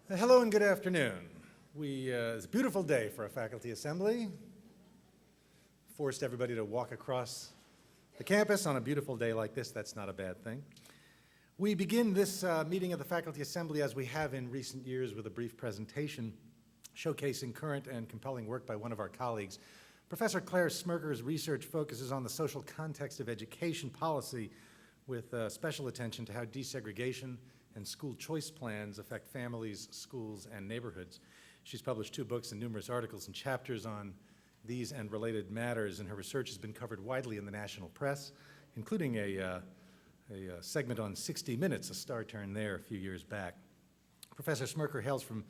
Hello and good afternoon. It's a beautiful day for a faculty assembly. Forced everybody to walk across the campus on a beautiful day like this. That's not a bad thing. We begin this meeting of the faculty assembly, as we have in recent years, with a brief presentation showcasing current and compelling work by one of our colleagues. Professor Claire Smrekar's research focuses on the social context of education policy, with special attention to how desegregation and school choice plans affect families, schools, and neighborhoods. She's published 2 books and numerous articles and chapters on these and related matters, and her research has been covered widely in the national press, including a segment on 60 Minutes, a star turn there a few years back. Professor Smrekar hails from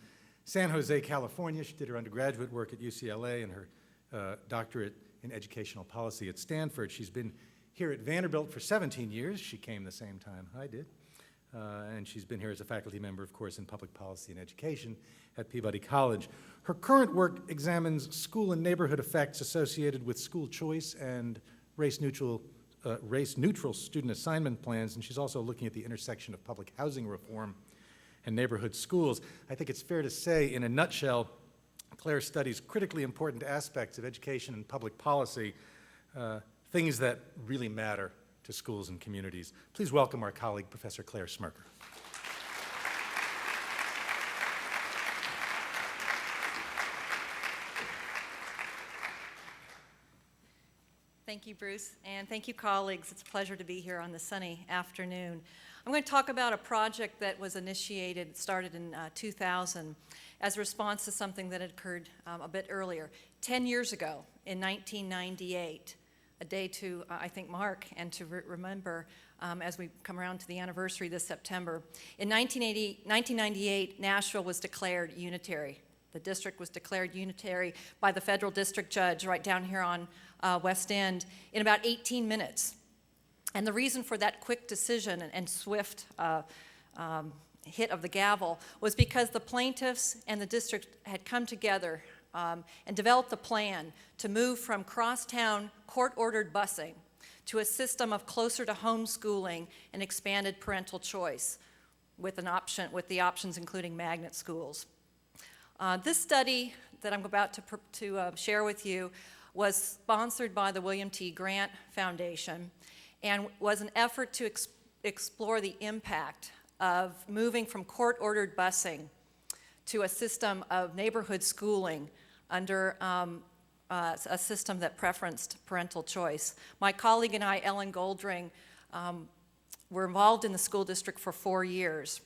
San Jose, California. She did her undergraduate work at UCLA and her doctorate in educational policy at Stanford. She's been here at Vanderbilt for 17 years. She came the same time I did. And she's been here as a faculty member, of course, in public policy and education at Peabody College. Her current work examines school and neighborhood effects associated with school choice and race-neutral student assignment plans, and she's also looking at the intersection of public housing reform and neighborhood schools. I think it's fair to say, in a nutshell, Claire studies critically important aspects of education and public policy, things that really matter to schools and communities. Please welcome our colleague, Professor Claire Smrekar. Thank you, Bruce, and thank you, colleagues. It's a pleasure to be here on this sunny afternoon. I'm going to talk about a project that was started in 2000 as a response to something that had occurred a bit earlier. 10 years ago, in 1998, a day to, I think, mark and to remember as we come around to the anniversary this September. In 1998, Nashville was declared unitary. The district was declared unitary by the federal district judge right down here on West End in about 18 minutes. And the reason for that quick decision and swift hit of the gavel was because the plaintiffs and the district had come together and developed a plan to move from crosstown court-ordered busing to a system of closer-to-home schooling and expanded parental choice, with the options including magnet schools. This study that I'm about to share with you was sponsored by the William T. Grant Foundation and was an effort to explore the impact of moving from court-ordered busing to a system of neighborhood schooling under a system that preferenced parental choice. My colleague and I, Ellen Goldring, were involved in the school district for 4 years.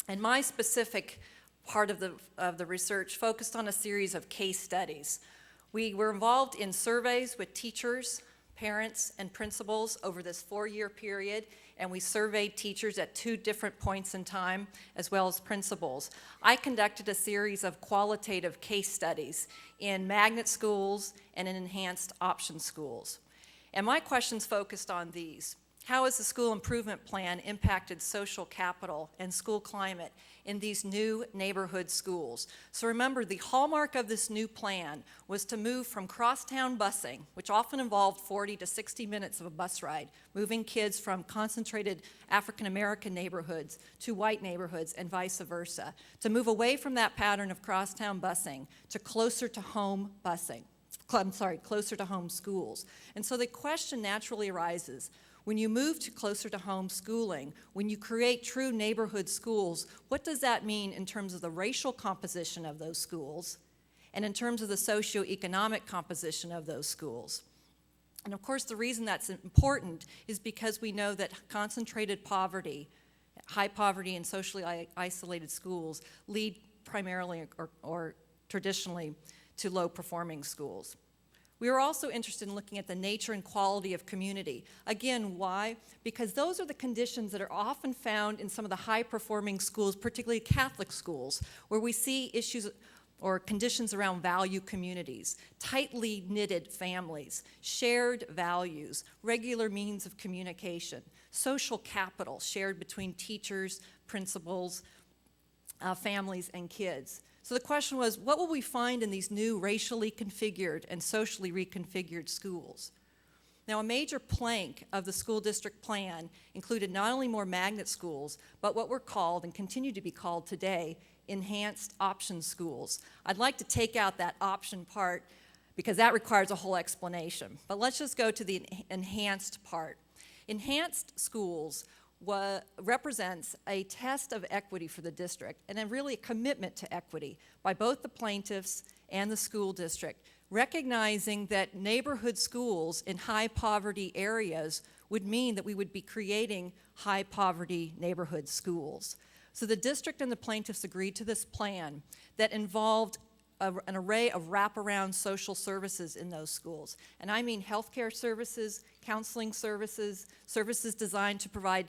And my specific part of the research focused on a series of case studies. We were involved in surveys with teachers, parents, and principals over this 4-year period, and we surveyed teachers at 2 different points in time, as well as principals. I conducted a series of qualitative case studies in magnet schools and in enhanced option schools. And my questions focused on these. How has the school improvement plan impacted social capital and school climate in these new neighborhood schools? So remember, the hallmark of this new plan was to move from crosstown busing, which often involved 40 to 60 minutes of a bus ride, moving kids from concentrated African-American neighborhoods to white neighborhoods and vice versa, to move away from that pattern of crosstown busing to closer to home schools. And so the question naturally arises, when you move to closer to home schooling, when you create true neighborhood schools, what does that mean in terms of the racial composition of those schools and in terms of the socioeconomic composition of those schools? And of course, the reason that's important is because we know that concentrated poverty, high poverty in socially isolated schools lead primarily or traditionally to low-performing schools. We are also interested in looking at the nature and quality of community. Again, why? Because those are the conditions that are often found in some of the high-performing schools, particularly Catholic schools, where we see issues or conditions around value communities, tightly knitted families, shared values, regular means of communication, social capital shared between teachers, principals, families, and kids. So the question was, what will we find in these new racially configured and socially reconfigured schools? Now, a major plank of the school district plan included not only more magnet schools, but what were called, and continue to be called today, enhanced option schools. I'd like to take out that option part because that requires a whole explanation. But let's just go to the enhanced part. Enhanced schools represents a test of equity for the district and then really a commitment to equity by both the plaintiffs and the school district, recognizing that neighborhood schools in high poverty areas would mean that we would be creating high poverty neighborhood schools. So the district and the plaintiffs agreed to this plan that involved an array of wraparound social services in those schools. And I mean healthcare services, counseling services, services designed to provide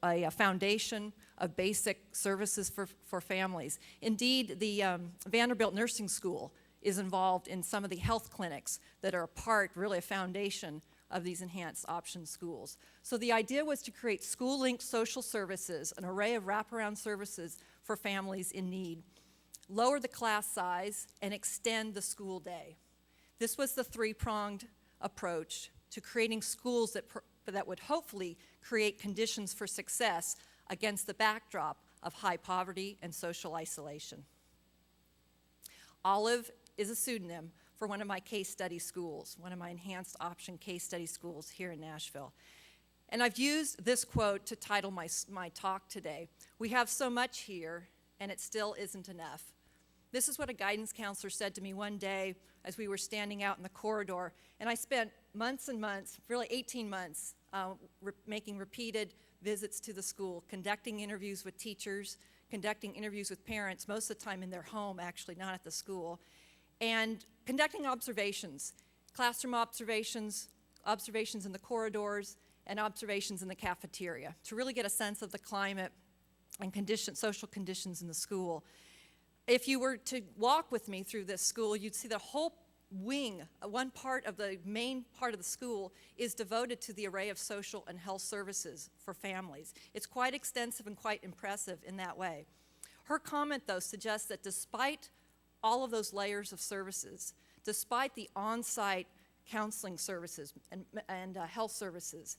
a foundation of basic services for families. Indeed, the Vanderbilt Nursing School is involved in some of the health clinics that are a part, really a foundation, of these enhanced option schools. So the idea was to create school-linked social services, an array of wraparound services for families in need, lower the class size, and extend the school day. This was the three-pronged approach to creating schools that would hopefully create conditions for success against the backdrop of high poverty and social isolation. Olive is a pseudonym for one of my case study schools, one of my enhanced option case study schools here in Nashville. And I've used this quote to title my talk today. We have so much here, and it still isn't enough. This is what a guidance counselor said to me one day as we were standing out in the corridor, and I spent months and months, really 18 months, making repeated visits to the school, conducting interviews with teachers, conducting interviews with parents, most of the time in their home, actually, not at the school, and conducting observations, classroom observations, observations in the corridors, and observations in the cafeteria to really get a sense of the climate and social conditions in the school. If you were to walk with me through this school, you'd see the whole wing, one part of the main part of the school is devoted to the array of social and health services for families. It's quite extensive and quite impressive in that way. Her comment, though, suggests that despite all of those layers of services, despite the on-site counseling services and health services,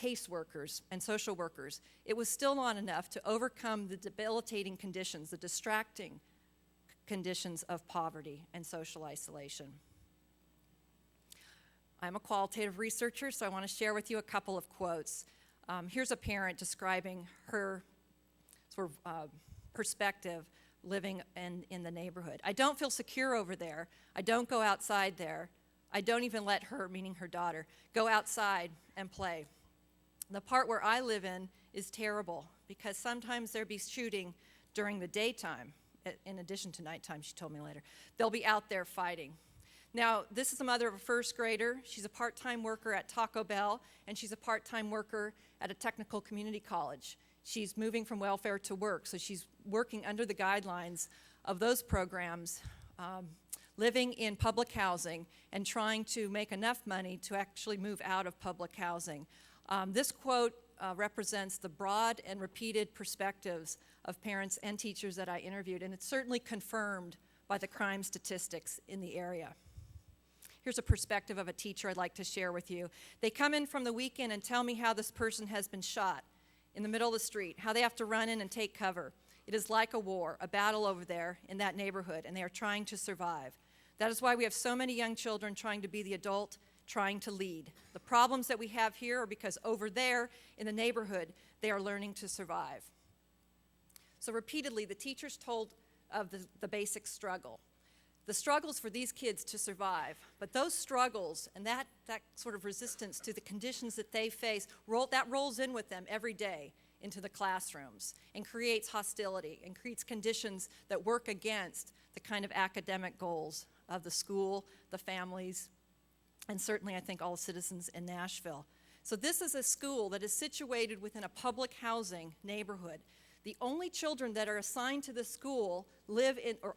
caseworkers and social workers, it was still not enough to overcome the debilitating conditions, the distracting conditions of poverty and social isolation. I'm a qualitative researcher, so I want to share with you a couple of quotes. Here's a parent describing her sort of perspective living in the neighborhood. I don't feel secure over there. I don't go outside there. I don't even let her, meaning her daughter, go outside and play. The part where I live in is terrible because sometimes there'll be shooting during the daytime, in addition to nighttime, she told me later. They'll be out there fighting. Now, this is the mother of a first grader. She's a part-time worker at Taco Bell, and she's a part-time worker at a technical community college. She's moving from welfare to work, so she's working under the guidelines of those programs, living in public housing and trying to make enough money to actually move out of public housing. This quote represents the broad and repeated perspectives of parents and teachers that I interviewed, and it's certainly confirmed by the crime statistics in the area. Here's a perspective of a teacher I'd like to share with you. They come in from the weekend and tell me how this person has been shot in the middle of the street, how they have to run in and take cover. It is like a war, a battle over there in that neighborhood, and they are trying to survive. That is why we have so many young children trying to be the adult, trying to lead. The problems that we have here are because over there in the neighborhood, they are learning to survive. So repeatedly, the teachers told of the basic struggle. The struggles for these kids to survive, but those struggles and that sort of resistance to the conditions that they face, that rolls in with them every day into the classrooms and creates hostility and creates conditions that work against the kind of academic goals of the school, the families, and certainly I think all citizens in Nashville. So this is a school that is situated within a public housing neighborhood. The only children that are assigned to this school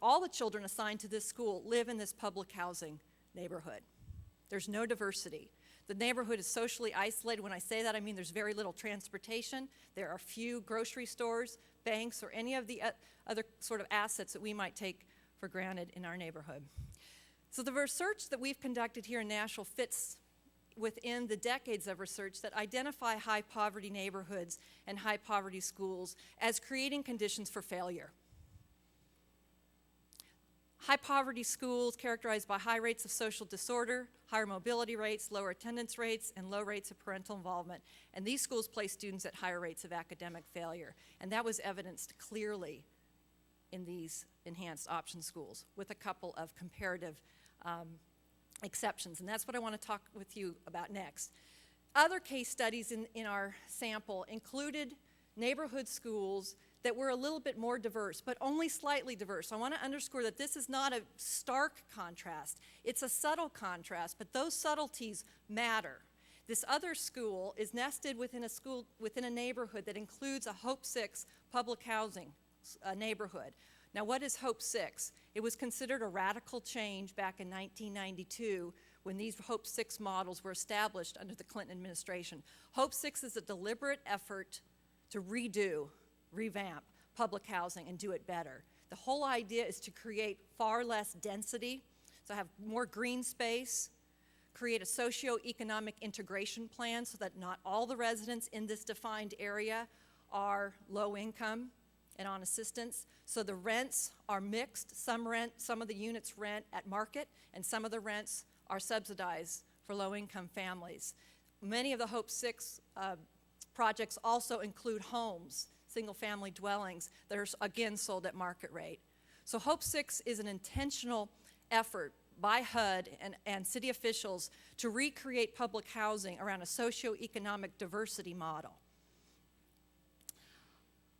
all the children assigned to this school live in this public housing neighborhood. There's no diversity. The neighborhood is socially isolated. When I say that, I mean there's very little transportation. There are few grocery stores, banks, or any of the other sort of assets that we might take for granted in our neighborhood. So the research that we've conducted here in Nashville fits within the decades of research that identify high poverty neighborhoods and high poverty schools as creating conditions for failure. High poverty schools characterized by high rates of social disorder, higher mobility rates, lower attendance rates, and low rates of parental involvement. And these schools place students at higher rates of academic failure. And that was evidenced clearly in these enhanced option schools with a couple of comparative exceptions. And that's what I want to talk with you about next. Other case studies in our sample included neighborhood schools that were a little bit more diverse, but only slightly diverse. I want to underscore that this is not a stark contrast. It's a subtle contrast, but those subtleties matter. This other school is nested within a neighborhood that includes a Hope 6 public housing neighborhood. Now, what is Hope 6? It was considered a radical change back in 1992 when these Hope 6 models were established under the Clinton administration. Hope 6 is a deliberate effort to revamp public housing and do it better. The whole idea is to create far less density, so have more green space, create a socio-economic integration plan so that not all the residents in this defined area are low income and on assistance. So the rents are mixed. Some of the units rent at market, and some of the rents are subsidized for low-income families. Many of the Hope 6 projects also include homes, single-family dwellings that are, again, sold at market rate. So Hope 6 is an intentional effort by HUD and city officials to recreate public housing around a socioeconomic diversity model.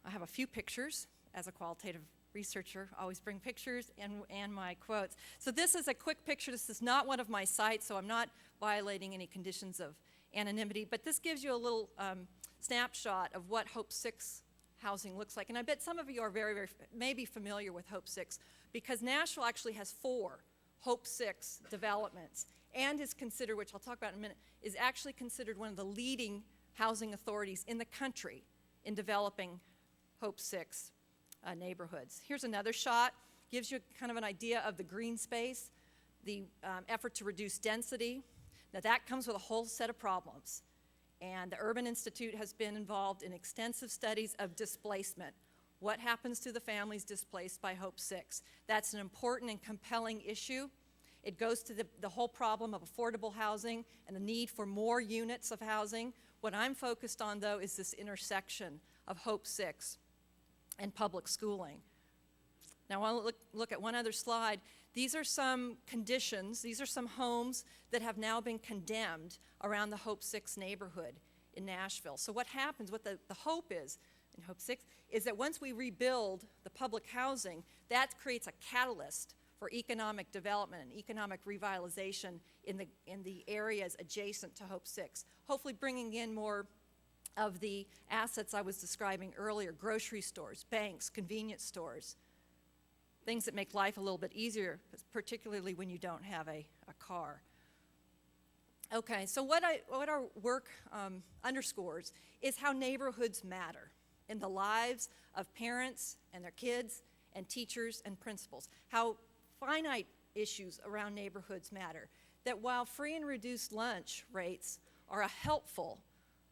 I have a few pictures. As a qualitative researcher, I always bring pictures and my quotes. So this is a quick picture. This is not one of my sites, so I'm not violating any conditions of anonymity, but this gives you a little snapshot of what Hope 6 housing looks like. And I bet some of you are very, very maybe familiar with Hope 6 because Nashville actually has 4 Hope 6 developments and is considered, which I'll talk about in a minute, is actually considered one of the leading housing authorities in the country in developing Hope 6 neighborhoods. Here's another shot, gives you kind of an idea of the green space, the effort to reduce density. Now that comes with a whole set of problems. And the Urban Institute has been involved in extensive studies of displacement. What happens to the families displaced by Hope 6? That's an important and compelling issue. It goes to the whole problem of affordable housing and the need for more units of housing. What I'm focused on, though, is this intersection of Hope 6 and public schooling. Now, I want to look at one other slide. These are some conditions, these are some homes that have now been condemned around the Hope 6 neighborhood in Nashville. So what happens, what the hope is in Hope 6, is that once we rebuild the public housing, that creates a catalyst for economic development and economic revitalization in the areas adjacent to Hope 6, hopefully bringing in more of the assets I was describing earlier, grocery stores, banks, convenience stores, things that make life a little bit easier, particularly when you don't have a car. Okay, so what our work underscores is how neighborhoods matter in the lives of parents and their kids and teachers and principals, how finite issues around neighborhoods matter, that while free and reduced lunch rates are a helpful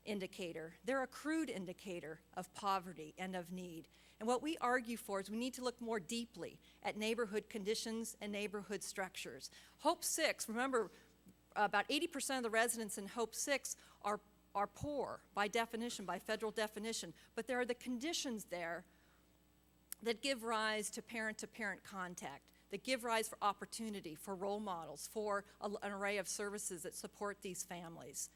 indicator, they're a crude indicator of poverty and of need. And what we argue for is we need to look more deeply at neighborhood conditions and neighborhood structures. Hope 6, remember, about 80% of the residents in Hope 6 are poor by definition, by federal definition, but there are the conditions there that give rise to parent-to-parent contact, that give rise for opportunity, for role models, for an array of services that support these families.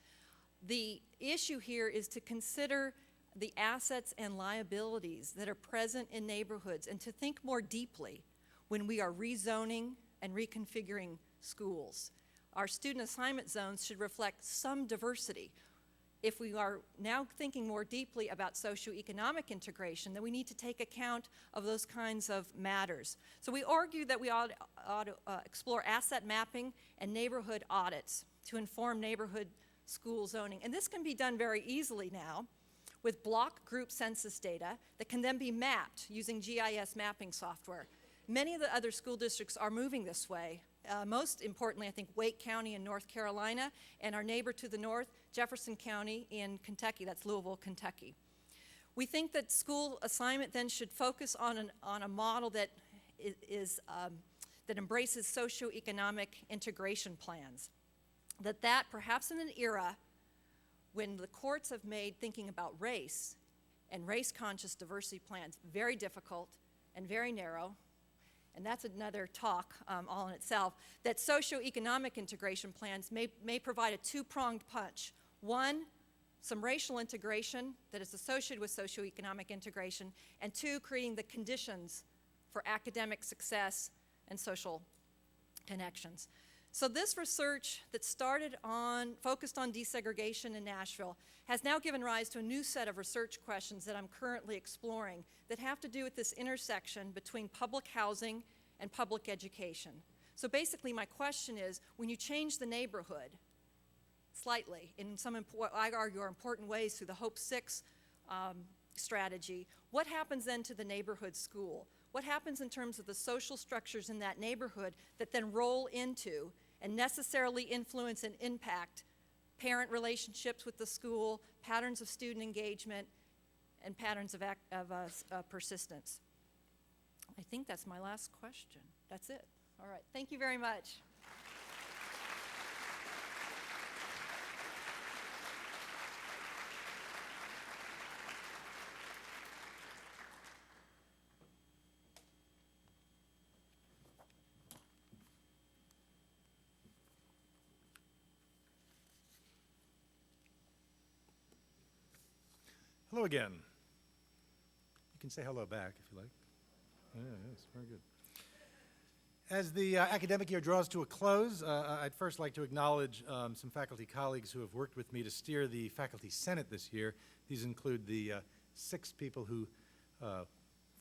The issue here is to consider the assets and liabilities that are present in neighborhoods and to think more deeply when we are rezoning and reconfiguring schools. Our student assignment zones should reflect some diversity. If we are now thinking more deeply about socioeconomic integration, then we need to take account of those kinds of matters. So we argue that we ought to explore asset mapping and neighborhood audits to inform neighborhood school zoning. And this can be done very easily now with block group census data that can then be mapped using GIS mapping software. Many of the other school districts are moving this way. Most importantly, I think Wake County in North Carolina, and our neighbor to the north, Jefferson County in Kentucky. That's Louisville, Kentucky. We think that school assignment then should focus on a model that that embraces socioeconomic integration plans. That perhaps in an era when the courts have made thinking about race and race-conscious diversity plans very difficult and very narrow, and that's another talk all in itself, that socioeconomic integration plans may provide a two-pronged punch. One, some racial integration that is associated with socioeconomic integration, and two, creating the conditions for academic success and social connections. So this research that focused on desegregation in Nashville has now given rise to a new set of research questions that I'm currently exploring that have to do with this intersection between public housing and public education. So basically my question is, when you change the neighborhood slightly in some, I argue, are important ways through the Hope 6 strategy, what happens then to the neighborhood school? What happens in terms of the social structures in that neighborhood that then roll into and necessarily influence and impact parent relationships with the school, patterns of student engagement, and patterns of persistence? I think that's my last question. That's it. All right. Thank you very much. Hello again. You can say hello back if you like. Yes, very good. As the academic year draws to a close, I'd first like to acknowledge some faculty colleagues who have worked with me to steer the Faculty Senate this year. These include the 6 people who,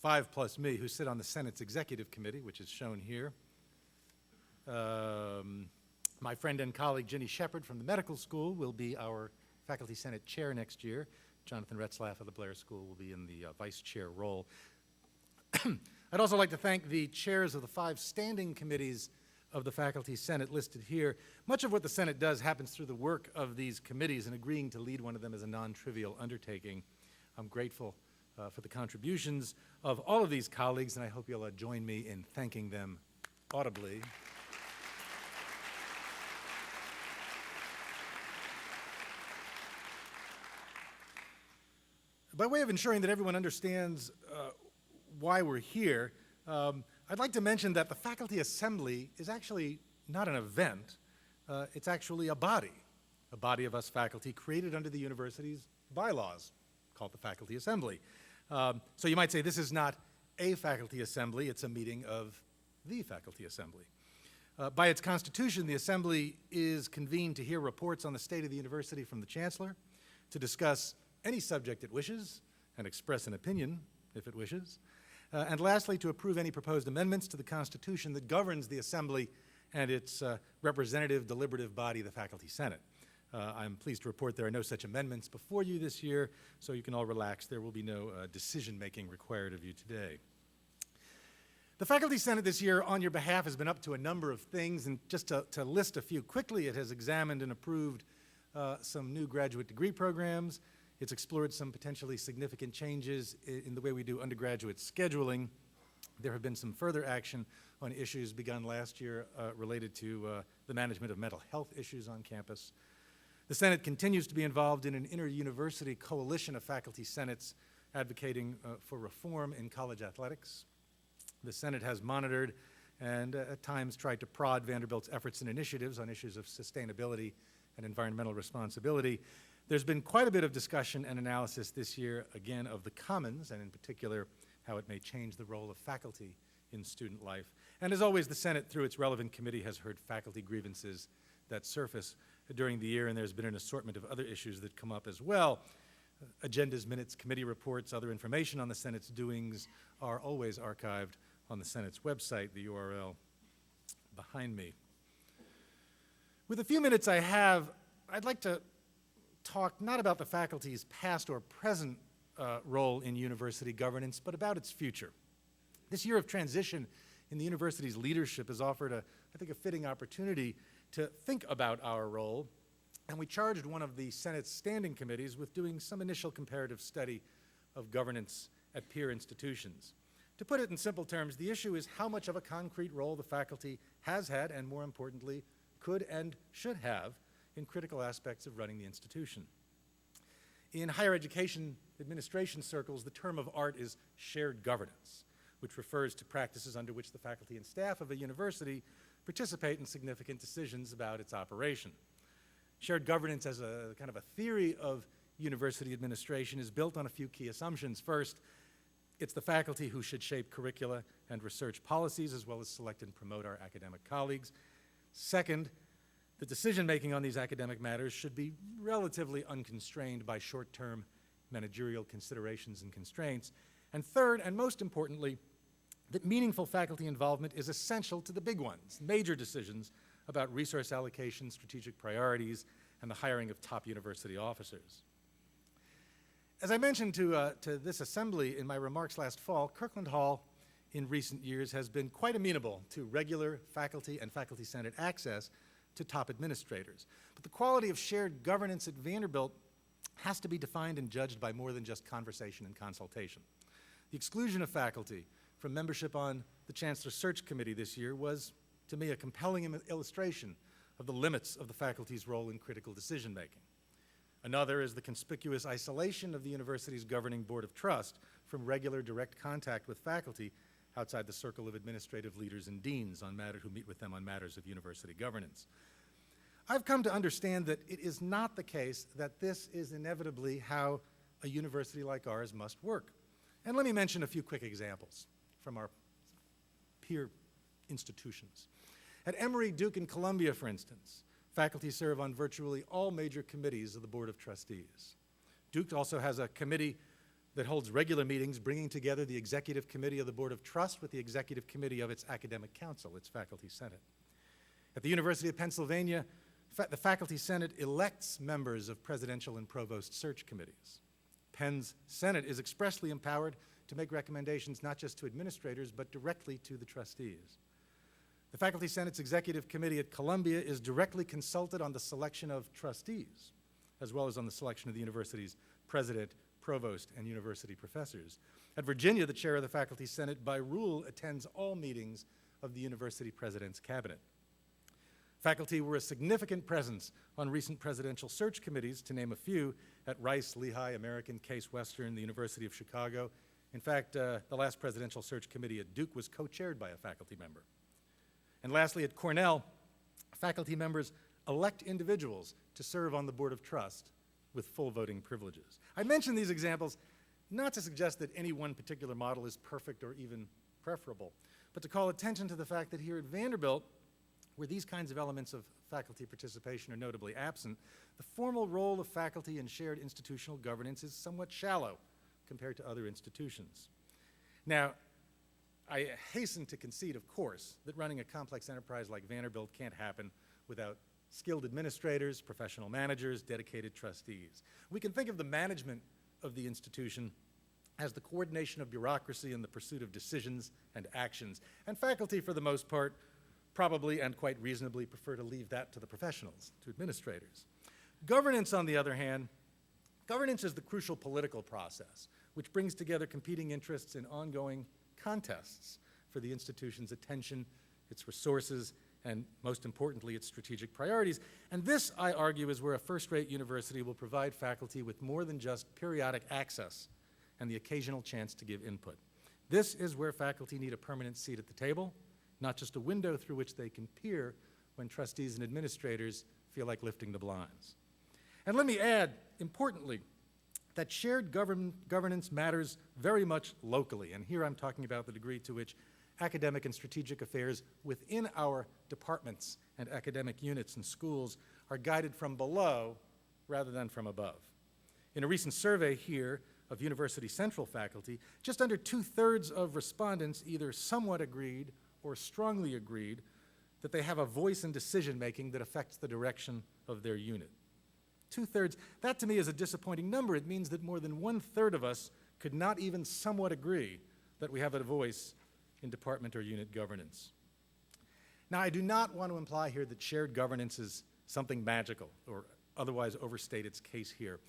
5 plus me, who sit on the Senate's Executive Committee, which is shown here. My friend and colleague Ginny Shepard from the medical school will be our Faculty Senate chair next year. Jonathan Retzlaff of the Blair School will be in the vice chair role. I'd also like to thank the chairs of the 5 standing committees of the Faculty Senate listed here. Much of what the Senate does happens through the work of these committees, and agreeing to lead one of them is a non-trivial undertaking. I'm grateful for the contributions of all of these colleagues, and I hope you'll join me in thanking them audibly. By way of ensuring that everyone understands why we're here, I'd like to mention that the Faculty Assembly is actually not an event. It's actually a body of us faculty created under the university's bylaws called the Faculty Assembly. So you might say this is not a faculty assembly, it's a meeting of the Faculty Assembly. By its constitution, the Assembly is convened to hear reports on the state of the university from the Chancellor, to discuss any subject it wishes, and express an opinion if it wishes, and lastly, to approve any proposed amendments to the Constitution that governs the Assembly and its representative deliberative body, the Faculty Senate. I'm pleased to report there are no such amendments before you this year, so you can all relax. There will be no decision-making required of you today. The Faculty Senate this year, on your behalf, has been up to a number of things, and just to list a few quickly, it has examined and approved some new graduate degree programs. It's explored some potentially significant changes in the way we do undergraduate scheduling. There have been some further action on issues begun last year related to the management of mental health issues on campus. The Senate continues to be involved in an inter-university coalition of faculty senates advocating for reform in college athletics. The Senate has monitored and at times tried to prod Vanderbilt's efforts and initiatives on issues of sustainability and environmental responsibility. There's been quite a bit of discussion and analysis this year, again, of the commons, and in particular, how it may change the role of faculty in student life. And as always, the Senate, through its relevant committee, has heard faculty grievances that surface during the year, and there's been an assortment of other issues that come up as well. Agendas, minutes, committee reports, other information on the Senate's doings are always archived on the Senate's website, the URL behind me. With the few minutes I have, I'd like to talk not about the faculty's past or present role in university governance, but about its future. This year of transition in the university's leadership has offered I think, a fitting opportunity to think about our role, and we charged one of the Senate's standing committees with doing some initial comparative study of governance at peer institutions. To put it in simple terms, the issue is how much of a concrete role the faculty has had, and more importantly, could and should have in critical aspects of running the institution. In higher education administration circles, the term of art is shared governance, which refers to practices under which the faculty and staff of a university participate in significant decisions about its operation. Shared governance as a kind of a theory of university administration is built on a few key assumptions. First, it's the faculty who should shape curricula and research policies, as well as select and promote our academic colleagues. Second, the decision-making on these academic matters should be relatively unconstrained by short-term managerial considerations and constraints. And third, and most importantly, that meaningful faculty involvement is essential to the big ones, major decisions about resource allocation, strategic priorities, and the hiring of top university officers. As I mentioned to this assembly in my remarks last fall, Kirkland Hall in recent years has been quite amenable to regular faculty and faculty senate access to top administrators. But the quality of shared governance at Vanderbilt has to be defined and judged by more than just conversation and consultation. The exclusion of faculty from membership on the Chancellor Search Committee this year was, to me, a compelling illustration of the limits of the faculty's role in critical decision-making. Another is the conspicuous isolation of the university's governing board of trust from regular direct contact with faculty outside the circle of administrative leaders and deans who meet with them on matters of university governance. I've come to understand that it is not the case that this is inevitably how a university like ours must work. And let me mention a few quick examples from our peer institutions. At Emory, Duke, and Columbia, for instance, faculty serve on virtually all major committees of the Board of Trustees. Duke also has a committee that holds regular meetings, bringing together the executive committee of the Board of Trust with the executive committee of its academic council, its faculty senate. At the University of Pennsylvania, the faculty senate elects members of presidential and provost search committees. Penn's senate is expressly empowered to make recommendations not just to administrators, but directly to the trustees. The Faculty Senate's Executive Committee at Columbia is directly consulted on the selection of trustees, as well as on the selection of the university's president, provost, and university professors. At Virginia, the chair of the Faculty Senate, by rule, attends all meetings of the university president's cabinet. Faculty were a significant presence on recent presidential search committees, to name a few, at Rice, Lehigh, American, Case Western, the University of Chicago. In fact, the last presidential search committee at Duke was co-chaired by a faculty member. And lastly, at Cornell, faculty members elect individuals to serve on the Board of Trust with full voting privileges. I mention these examples not to suggest that any one particular model is perfect or even preferable, but to call attention to the fact that here at Vanderbilt, where these kinds of elements of faculty participation are notably absent, the formal role of faculty in shared institutional governance is somewhat shallow compared to other institutions. Now, I hasten to concede, of course, that running a complex enterprise like Vanderbilt can't happen without skilled administrators, professional managers, dedicated trustees. We can think of the management of the institution as the coordination of bureaucracy in the pursuit of decisions and actions, and faculty, for the most part, probably and quite reasonably prefer to leave that to the professionals, to administrators. Governance, on the other hand, governance is the crucial political process which brings together competing interests in ongoing contests for the institution's attention, its resources, and most importantly, its strategic priorities. And this, I argue, is where a first-rate university will provide faculty with more than just periodic access and the occasional chance to give input. This is where faculty need a permanent seat at the table, not just a window through which they can peer when trustees and administrators feel like lifting the blinds. And let me add, importantly, that shared governance matters very much locally, and here I'm talking about the degree to which academic and strategic affairs within our departments and academic units and schools are guided from below rather than from above. In a recent survey here of university central faculty, just under 2/3 of respondents either somewhat agreed or strongly agreed that they have a voice in decision-making that affects the direction of their unit. 2/3, that to me is a disappointing number. It means that more than 1/3 of us could not even somewhat agree that we have a voice in department or unit governance. Now, I do not want to imply here that shared governance is something magical or otherwise overstate its case here.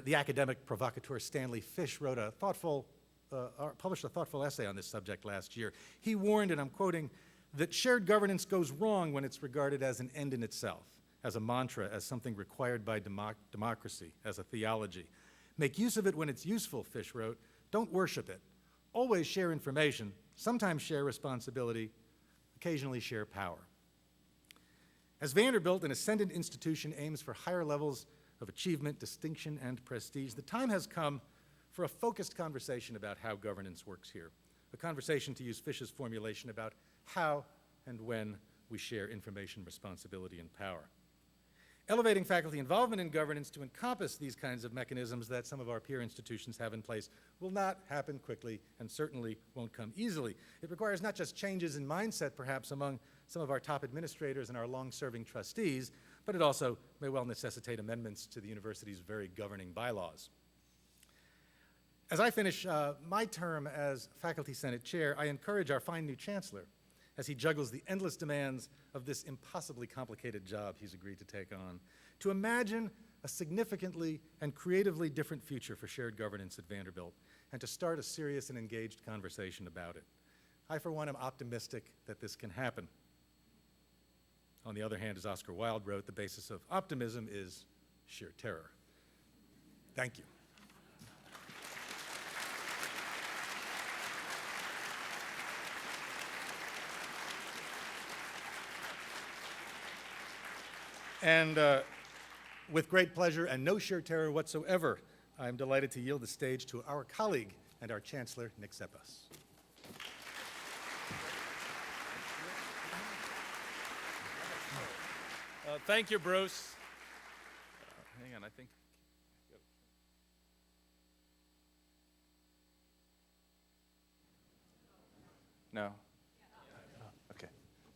The academic provocateur Stanley Fish published a thoughtful essay on this subject last year. He warned, and I'm quoting, that shared governance goes wrong when it's regarded as an end in itself, as a mantra, as something required by democracy, as a theology. Make use of it when it's useful, Fish wrote. Don't worship it. Always share information, sometimes share responsibility, occasionally share power. As Vanderbilt, an ascendant institution, aims for higher levels of achievement, distinction, and prestige, the time has come for a focused conversation about how governance works here. A conversation, to use Fish's formulation, about how and when we share information, responsibility, and power. Elevating faculty involvement in governance to encompass these kinds of mechanisms that some of our peer institutions have in place will not happen quickly and certainly won't come easily. It requires not just changes in mindset, perhaps, among some of our top administrators and our long-serving trustees, but it also may well necessitate amendments to the university's very governing bylaws. As I finish my term as Faculty Senate Chair, I encourage our fine new Chancellor, as he juggles the endless demands of this impossibly complicated job he's agreed to take on, to imagine a significantly and creatively different future for shared governance at Vanderbilt, and to start a serious and engaged conversation about it. I, for one, am optimistic that this can happen. On the other hand, as Oscar Wilde wrote, the basis of optimism is sheer terror. Thank you. And with great pleasure and no sheer terror whatsoever, I'm delighted to yield the stage to our colleague and our Chancellor, Nick Zeppos. Thank you, Bruce. Hang on, I think. No? Okay,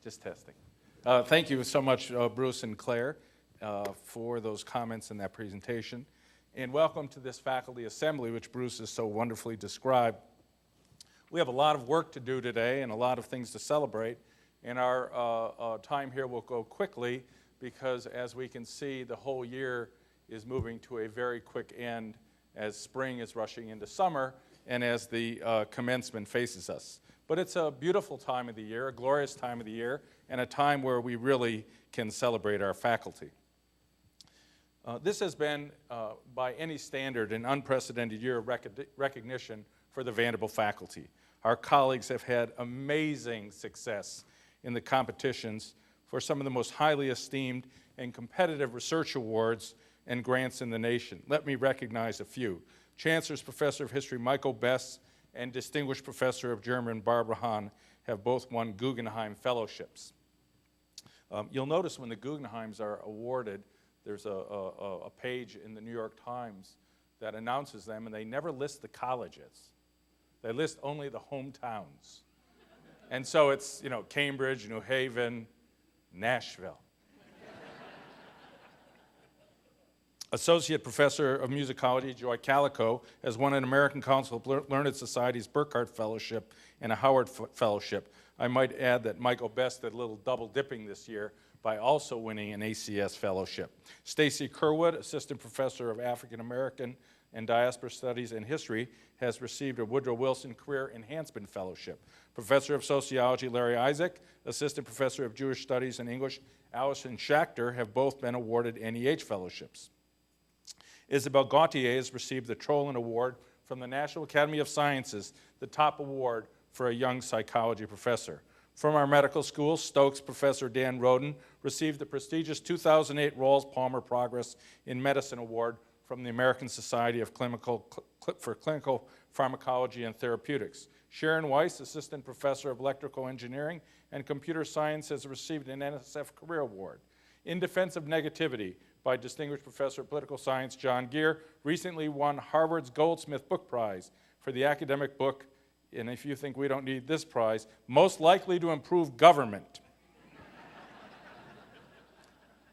just testing. Thank you so much, Bruce and Claire, for those comments and that presentation. And welcome to this faculty assembly, which Bruce has so wonderfully described. We have a lot of work to do today and a lot of things to celebrate. And our time here will go quickly because, as we can see, the whole year is moving to a very quick end as spring is rushing into summer and as the commencement faces us. But it's a beautiful time of the year, a glorious time of the year, and a time where we really can celebrate our faculty. This has been, by any standard, an unprecedented year of recognition for the Vanderbilt faculty. Our colleagues have had amazing success in the competitions for some of the most highly esteemed and competitive research awards and grants in the nation. Let me recognize a few. Chancellor's Professor of History Michael Best and Distinguished Professor of German Barbara Hahn have both won Guggenheim Fellowships. You'll notice when the Guggenheims are awarded, there's a page in the New York Times that announces them, and they never list the colleges. They list only the hometowns. And so it's, Cambridge, New Haven, Nashville. Associate Professor of Musicology Joy Calico has won an American Council of Learned Societies Burkhardt Fellowship and a Howard Fellowship. I might add that Michael Best did a little double dipping this year by also winning an ACS Fellowship. Stacy Kerwood, Assistant Professor of African American and Diaspora Studies and History, has received a Woodrow Wilson Career Enhancement Fellowship. Professor of Sociology Larry Isaac, Assistant Professor of Jewish Studies and English Allison Schachter have both been awarded NEH Fellowships. Isabel Gautier has received the Trollin Award from the National Academy of Sciences, the top award for a young psychology professor. From our medical school, Stokes Professor Dan Roden received the prestigious 2008 Rawls-Palmer Progress in Medicine Award from the American Society of Clinical Pharmacology and Therapeutics. Sharon Weiss, Assistant Professor of Electrical Engineering and Computer Science, has received an NSF Career Award. In Defense of Negativity, by Distinguished Professor of Political Science John Geer, recently won Harvard's Goldsmith Book Prize for the academic book, and if you think we don't need this prize, Most Likely to Improve Government.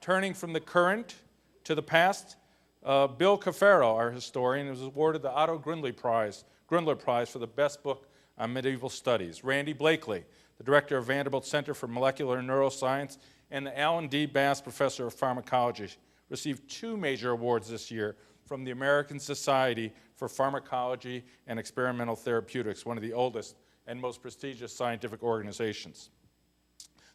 Turning from the current to the past, Bill Cafaro, our historian, was awarded the Otto Grundler Prize for the best book on Medieval Studies. Randy Blakely, the director of Vanderbilt Center for Molecular Neuroscience, and the Alan D. Bass Professor of Pharmacology, received 2 major awards this year from the American Society for Pharmacology and Experimental Therapeutics, one of the oldest and most prestigious scientific organizations.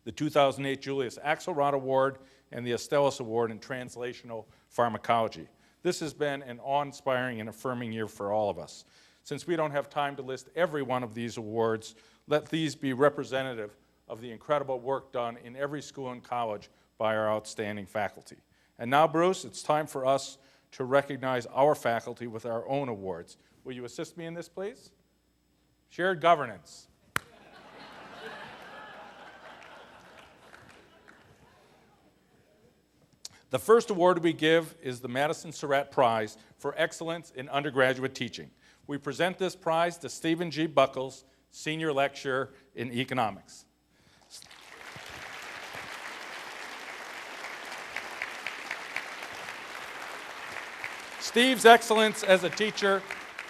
The 2008 Julius Axelrod Award and the Astellas Award in Translational Pharmacology. This has been an awe-inspiring and affirming year for all of us. Since we don't have time to list every one of these awards, let these be representative of the incredible work done in every school and college by our outstanding faculty. And now, Bruce, it's time for us to recognize our faculty with our own awards. Will you assist me in this, please? Shared governance. The first award we give is the Madison Surat Prize for Excellence in Undergraduate Teaching. We present this prize to Stephen G. Buckles, Senior Lecturer in Economics. Steve's excellence as a teacher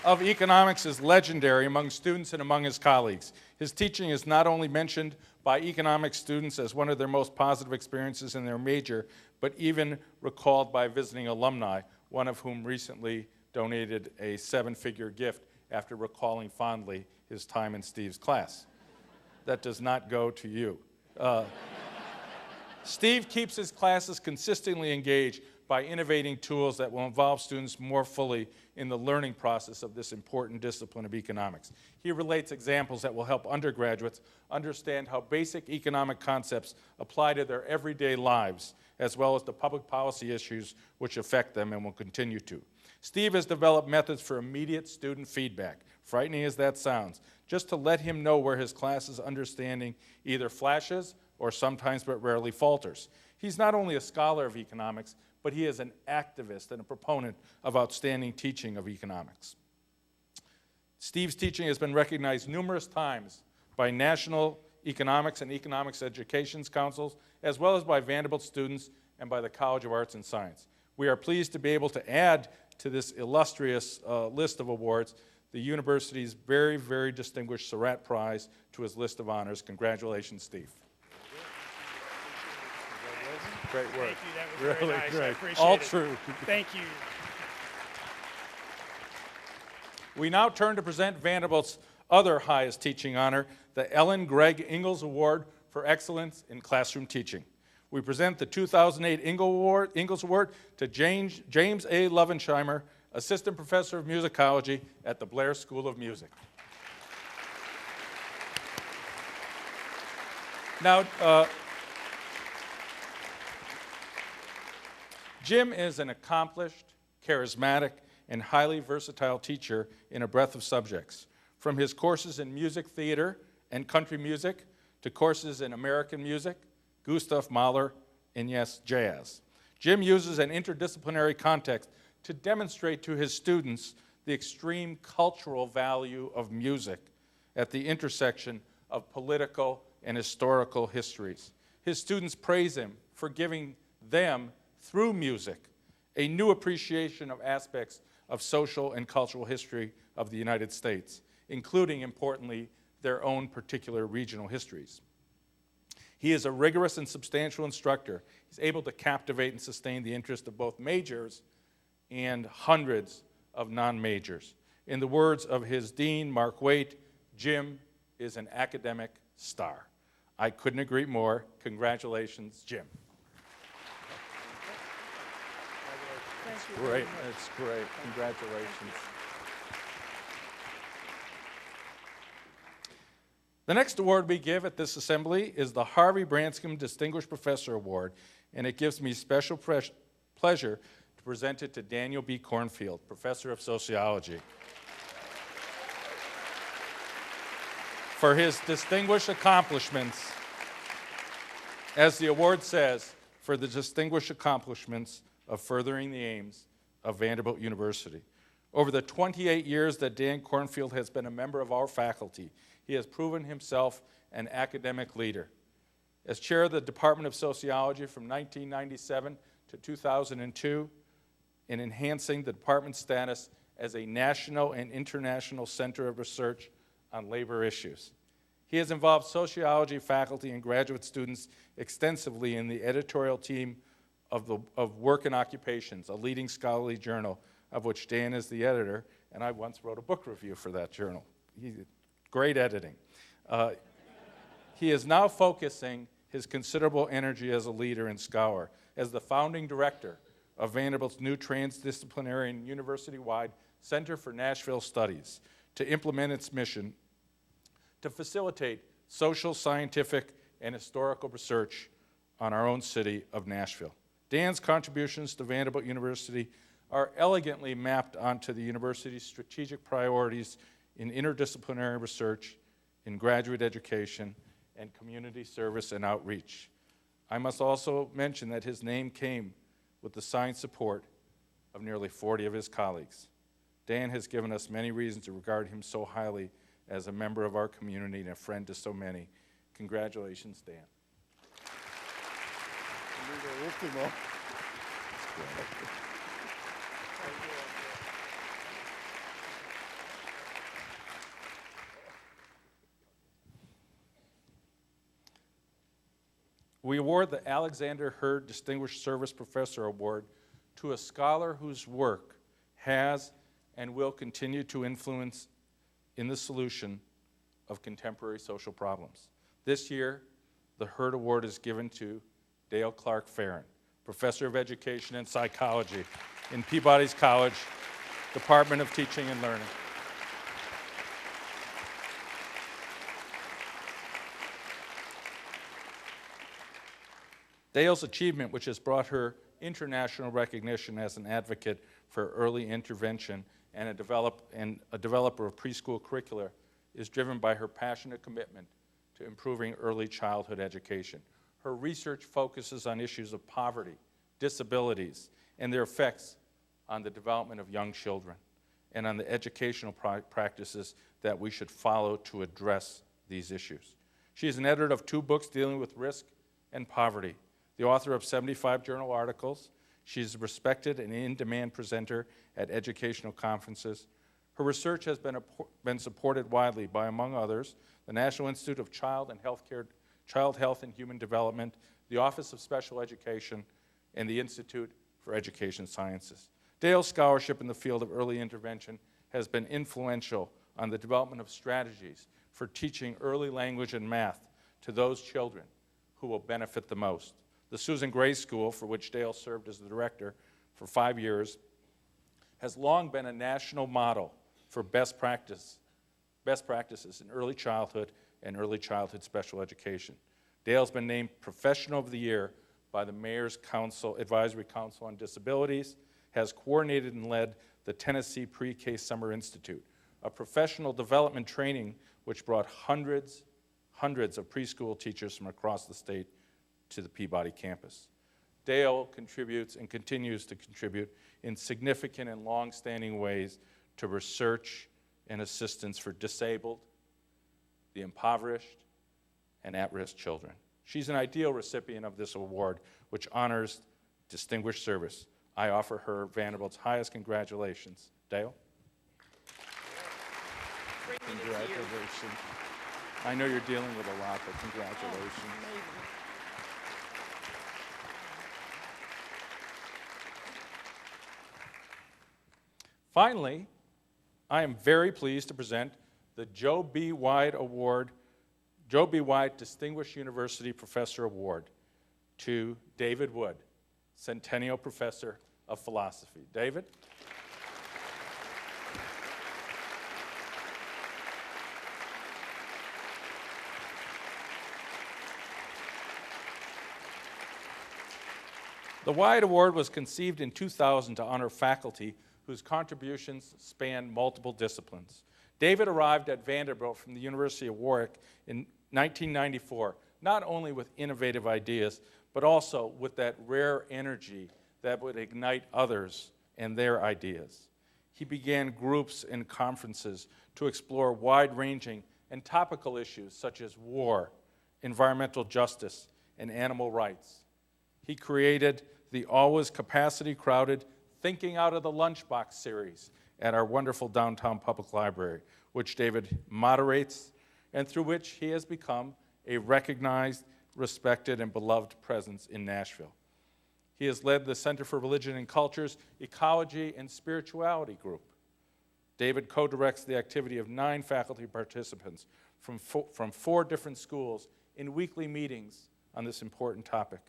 of economics is legendary among students and among his colleagues. His teaching is not only mentioned by economics students as one of their most positive experiences in their major, but even recalled by visiting alumni, one of whom recently donated a 7-figure gift after recalling fondly his time in Steve's class. That does not go to you. Steve keeps his classes consistently engaged by innovating tools that will involve students more fully in the learning process of this important discipline of economics. He relates examples that will help undergraduates understand how basic economic concepts apply to their everyday lives, as well as the public policy issues which affect them and will continue to. Steve has developed methods for immediate student feedback, frightening as that sounds, just to let him know where his class's understanding either flashes or sometimes but rarely falters. He's not only a scholar of economics, but he is an activist and a proponent of outstanding teaching of economics. Steve's teaching has been recognized numerous times by national economics and economics education councils, as well as by Vanderbilt students and by the College of Arts and Science. We are pleased to be able to add to this illustrious list of awards the university's very, very distinguished Surat Prize to his list of honors. Congratulations, Steve. Great work. Thank you. That was Really very nice. great. I appreciate All it. true. Thank you. We now turn to present Vanderbilt's other highest teaching honor, the Ellen Gregg Engels Award for Excellence in Classroom Teaching. We present the 2008 Engels Award to James A. Lovensheimer, Assistant Professor of Musicology at the Blair School of Music. Now, Jim is an accomplished, charismatic, and highly versatile teacher in a breadth of subjects, from his courses in music theater and country music to courses in American music, Gustav Mahler, and yes, jazz. Jim uses an interdisciplinary context to demonstrate to his students the extreme cultural value of music at the intersection of political and historical histories. His students praise him for giving them, through music, a new appreciation of aspects of social and cultural history of the United States, including, importantly, their own particular regional histories. He is a rigorous and substantial instructor. He's able to captivate and sustain the interest of both majors and hundreds of non-majors. In the words of his dean, Mark Waite, Jim is an academic star. I couldn't agree more. Congratulations, Jim. Great, that's great. Congratulations. The next award we give at this assembly is the Harvey Branscomb Distinguished Professor Award, and it gives me special pleasure to present it to Daniel B. Cornfield, Professor of Sociology, for his distinguished accomplishments, as the award says, for the distinguished accomplishments of furthering the aims of Vanderbilt University. Over the 28 years that Dan Cornfield has been a member of our faculty, he has proven himself an academic leader. As chair of the Department of Sociology from 1997 to 2002, in enhancing the department's status as a national and international center of research on labor issues. He has involved sociology faculty and graduate students extensively in the editorial team of Work and Occupations, a leading scholarly journal of which Dan is the editor, and I once wrote a book review for that journal. Great editing. He is now focusing his considerable energy as a leader and scholar, as the founding director of Vanderbilt's new transdisciplinary and university-wide Center for Nashville Studies, to implement its mission to facilitate social, scientific, and historical research on our own city of Nashville. Dan's contributions to Vanderbilt University are elegantly mapped onto the university's strategic priorities in interdisciplinary research, in graduate education, and community service and outreach. I must also mention that his name came with the signed support of nearly 40 of his colleagues. Dan has given us many reasons to regard him so highly as a member of our community and a friend to so many. Congratulations, Dan. We award the Alexander Hurd Distinguished Service Professor Award to a scholar whose work has and will continue to influence in the solution of contemporary social problems. This year, the Hurd Award is given to Dale Clark Farron, Professor of Education and Psychology in Peabody's College, Department of Teaching and Learning. Dale's achievement, which has brought her international recognition as an advocate for early intervention and a developer of preschool curricula, is driven by her passionate commitment to improving early childhood education. Her research focuses on issues of poverty, disabilities, and their effects on the development of young children, and on the educational practices that we should follow to address these issues. She is an editor of 2 books dealing with risk and poverty, the author of 75 journal articles. She's a respected and in-demand presenter at educational conferences. Her research has been supported widely by, among others, the National Institute of Child Health and Human Development, the Office of Special Education, and the Institute for Education Sciences. Dale's scholarship in the field of early intervention has been influential on the development of strategies for teaching early language and math to those children who will benefit the most. The Susan Gray School, for which Dale served as the director for 5 years, has long been a national model for best practices in early childhood and early childhood special education. Dale's been named Professional of the Year by the Mayor's Advisory Council on Disabilities, has coordinated and led the Tennessee Pre-K Summer Institute, a professional development training which brought hundreds of preschool teachers from across the state to the Peabody campus. Dale contributes and continues to contribute in significant and long-standing ways to research and assistance for disabled, the impoverished, and at-risk children. She's an ideal recipient of this award, which honors distinguished service. I offer her Vanderbilt's highest congratulations. Dale? Congratulations. I know you're dealing with a lot, but congratulations. Finally, I am very pleased to present the Joe B. White Distinguished University Professor Award to David Wood, Centennial Professor of Philosophy. David? The White Award was conceived in 2000 to honor faculty whose contributions span multiple disciplines. David arrived at Vanderbilt from the University of Warwick in 1994, not only with innovative ideas, but also with that rare energy that would ignite others and their ideas. He began groups and conferences to explore wide-ranging and topical issues such as war, environmental justice, and animal rights. He created the always capacity-crowded Thinking Out of the Lunchbox series at our wonderful downtown public library, which David moderates, and through which he has become a recognized, respected, and beloved presence in Nashville. He has led the Center for Religion and Culture's Ecology and Spirituality group. David co-directs the activity of 9 faculty participants from 4 different schools in weekly meetings on this important topic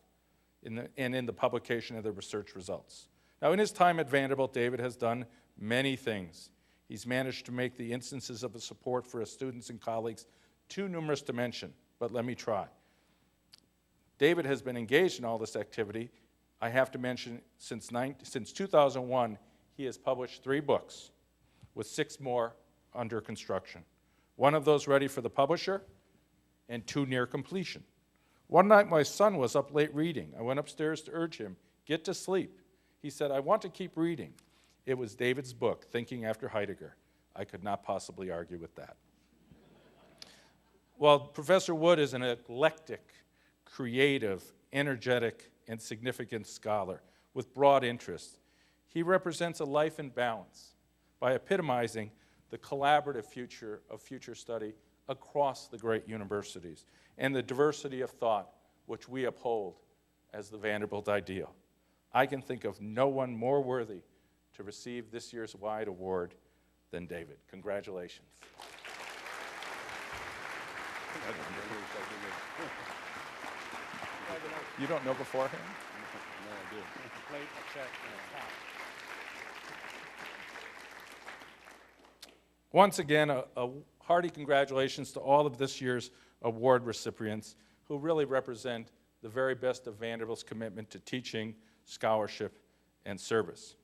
and in the publication of their research results. Now, in his time at Vanderbilt, David has done many things. He's managed to make the instances of his support for his students and colleagues too numerous to mention, but let me try. David has been engaged in all this activity. I have to mention, since 2001, he has published 3 books, with 6 more under construction. 1 of those ready for the publisher, and 2 near completion. One night my son was up late reading. I went upstairs to urge him, get to sleep. He said, I want to keep reading. It was David's book, Thinking After Heidegger. I could not possibly argue with that. While Professor Wood is an eclectic, creative, energetic, and significant scholar with broad interests, he represents a life in balance by epitomizing the collaborative future of future study across the great universities and the diversity of thought which we uphold as the Vanderbilt ideal. I can think of no one more worthy to receive this year's Wide Award than David. Congratulations. You don't know beforehand? No, I do. Plate, a check, and a cap. Once again, a hearty congratulations to all of this year's award recipients who really represent the very best of Vanderbilt's commitment to teaching, scholarship, and service.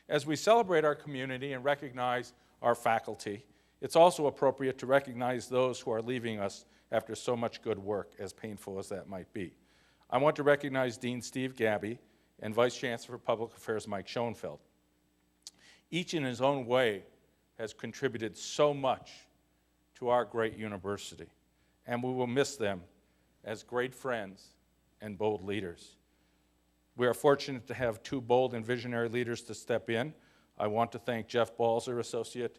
As we celebrate our community and recognize our faculty, it's also appropriate to recognize those who are leaving us after so much good work, as painful as that might be. I want to recognize Dean Steve Gabby and Vice Chancellor for Public Affairs Mike Schoenfeld. Each in his own way has contributed so much to our great university, and we will miss them as great friends and bold leaders. We are fortunate to have 2 bold and visionary leaders to step in. I want to thank Jeff Balzer, Associate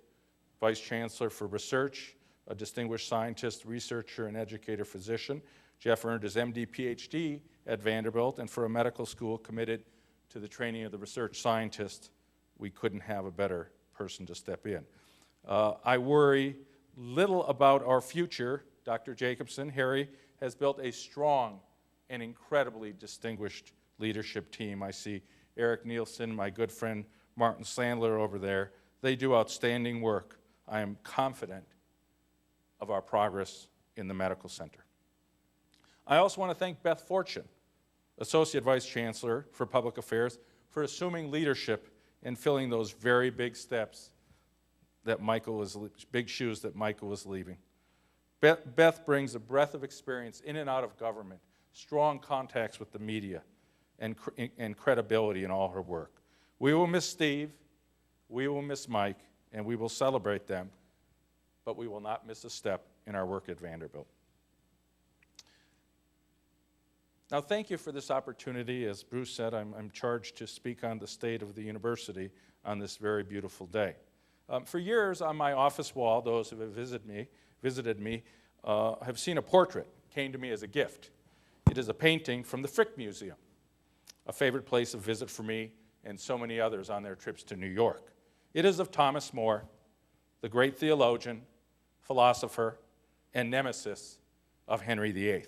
Vice Chancellor for Research, a distinguished scientist, researcher, and educator physician. Jeff earned his MD, PhD at Vanderbilt, and for a medical school committed to the training of the research scientist, we couldn't have a better person to step in. I worry little about our future. Dr. Jacobson, Harry, has built a strong and incredibly distinguished leadership team. I see Eric Nielsen, my good friend Martin Sandler over there. They do outstanding work. I am confident of our progress in the medical center. I also want to thank Beth Fortune, Associate Vice Chancellor for Public Affairs, for assuming leadership and filling those very big steps that big shoes that Michael was leaving. Beth brings a breadth of experience in and out of government, strong contacts with the media, and credibility in all her work. We will miss Steve, we will miss Mike, and we will celebrate them, but we will not miss a step in our work at Vanderbilt. Now, thank you for this opportunity. As Bruce said, I'm charged to speak on the state of the university on this very beautiful day. For years, on my office wall, those who have visited me have seen a portrait. It came to me as a gift. It is a painting from the Frick Museum, a favorite place of visit for me and so many others on their trips to New York. It is of Thomas More, the great theologian, philosopher, and nemesis of Henry VIII.